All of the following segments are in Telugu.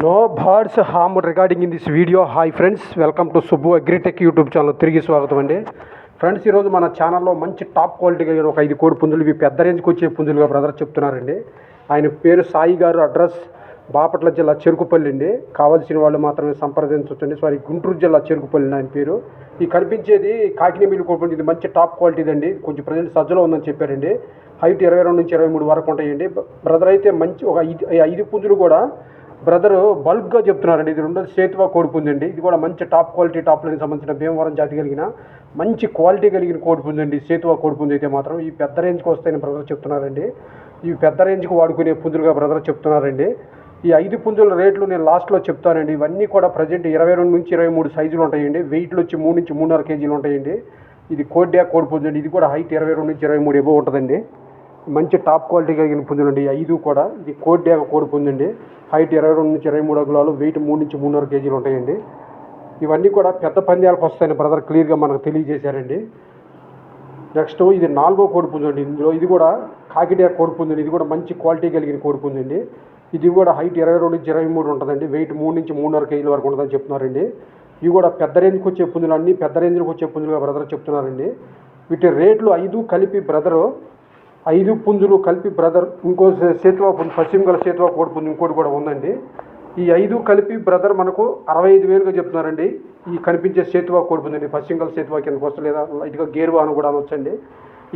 No birds harm regarding in this video. Hi friends, welcome to Subbu Agritech YouTube channel. తిరిగి స్వాగతం అండి. ఫ్రెండ్స్, ఈరోజు మన ఛానల్లో మంచి టాప్ క్వాలిటీ కలిగిన ఒక 5 కోడి పుంజులు, ఇవి పెద్ద రేంజ్కి వచ్చే పుంజులుగా బ్రదర్ చెప్తున్నారండి. ఆయన పేరు సాయి గారు, అడ్రస్ బాపట్ల జిల్లా చెరుకుపల్లి అండి. కావాల్సిన వాళ్ళు మాత్రమే సంప్రదించవచ్చండి. సారీ, గుంటూరు జిల్లా చెరుకుపల్లి ఆయన పేరు. ఈ కనిపించేది కాకినేమిల్లి కోడి, ఇది మంచి టాప్ క్వాలిటీ అండి. కొంచెం ప్రజెంట్ సజ్జలో ఉందని చెప్పారండి. హైట్ 22 నుంచి 23 వరకు ఉంటాయండి. బ్రదర్ అయితే మంచి ఒక 5 పుంజులు కూడా బ్రదరు బల్క్గా చెప్తున్నారండి. ఇది రెండోది సేతువా కోడిపుందండి. ఇది కూడా మంచి టాప్ క్వాలిటీ, టాప్ లైన్ సంబంధించిన భీమవరం జాతి కలిగిన మంచి క్వాలిటీ కలిగిన కోడిపుందండి. సేతువా కోడిపుంది అయితే మాత్రం ఈ పెద్ద రేంజ్కి వస్తాయని బ్రదర్ చెప్తున్నారండి. ఇవి పెద్ద రేంజ్కి వాడుకునే పుంజులుగా బ్రదర్ చెప్తున్నారండి. ఈ 5 పుంజుల రేట్లు నేను లాస్ట్లో చెప్తానండి. ఇవన్నీ కూడా ప్రజెంట్ 22 నుంచి 23 సైజులు ఉంటాయండి. వెయిట్లు వచ్చి 3 నుంచి 3.5 కేజీలు ఉంటాయండి. ఇది కోడ్యా కోడిపుంజండి. ఇది కూడా హైట్ 22 నుంచి 23 ఎబో ఉంటుందండి. మంచి టాప్ క్వాలిటీ కలిగిన పుంజులండి 5 కూడా. ఇది కోడ్యా కోడిపుంజండి. హైట్ 22 నుంచి 23 అగుళాలు, వెయిట్ 3 నుంచి 3.5 కేజీలు ఉంటాయండి. ఇవన్నీ కూడా పెద్ద పంద్యాలకు వస్తాయని బ్రదర్ క్లియర్గా మనకు తెలియజేశారండి. నెక్స్ట్ ఇది 4వ కోడిపుంజు అండి. ఇందులో ఇది కూడా కాకిడియా కోడిపుంజండి. ఇది కూడా మంచి క్వాలిటీ కలిగిన కోడిపుంజండి. ఇది కూడా హైట్ 22 నుంచి 23 ఉంటుందండి. వెయిట్ 3 నుంచి 3.5 కేజీల వరకు ఉంటుందని చెప్తున్నారండి. ఇవి కూడా పెద్ద రేంజ్కి వచ్చే పుంజులు, అన్నీ పెద్ద రేంజ్కి వచ్చే పుంజులుగా బ్రదర్ చెప్తున్నారండి. వీటి రేట్లు 5 కలిపి బ్రదరు, 5 పుంజులు కలిపి బ్రదర్, ఇంకో సేతువా పుంజు, పశ్చిమ గల సేతువా కోడిపుంజు ఇంకోటి కూడా ఉందండి. ఈ 5 కలిపి బ్రదర్ మనకు 65,000గా చెప్తున్నారండి. ఈ కనిపించే సేతువా కోడిపుంజండి. పశ్చిమ గల సేతువా కిందకు వస్తుంది, లేదా లైట్గా గేరువా అని కూడా అనొచ్చండి.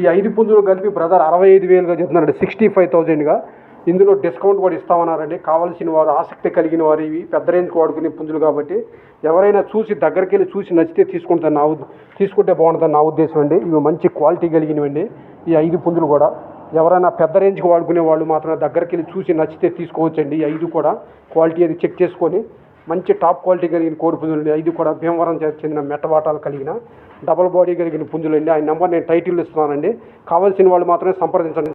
ఈ 5 పుంజులు కలిపి బ్రదర్ 65,000గా చెప్తున్నారండి, 65,000గా. ఇందులో డిస్కౌంట్ కూడా ఇస్తామన్నారండి. కావాల్సిన వారు, ఆసక్తి కలిగిన వారు, ఇవి పెద్ద రేంజ్కి వాడుకునే పుంజులు కాబట్టి ఎవరైనా చూసి దగ్గరికి వెళ్ళి చూసి నచ్చితే తీసుకుంటే బాగుంటుందని నా ఉద్దేశం అండి. ఇవి మంచి క్వాలిటీ కలిగినవండి ఈ 5 పుంజులు కూడా. ఎవరైనా పెద్ద రేంజ్కి వాడుకునే వాళ్ళు మాత్రమే దగ్గరికి వెళ్ళి చూసి నచ్చితే తీసుకోవచ్చండి. ఈ 5 కూడా క్వాలిటీ అది చెక్ చేసుకొని మంచి టాప్ క్వాలిటీ కలిగిన కోడి పుంజులు 5 కూడా భీమవరం చెందిన మెట్టవాటాలు కలిగిన డబల్ బాడీ కలిగిన పుంజులండి. ఆయన నెంబర్ నేను టైటిల్ ఇస్తున్నానండి. కావాల్సిన వాళ్ళు మాత్రమే సంప్రదించండి.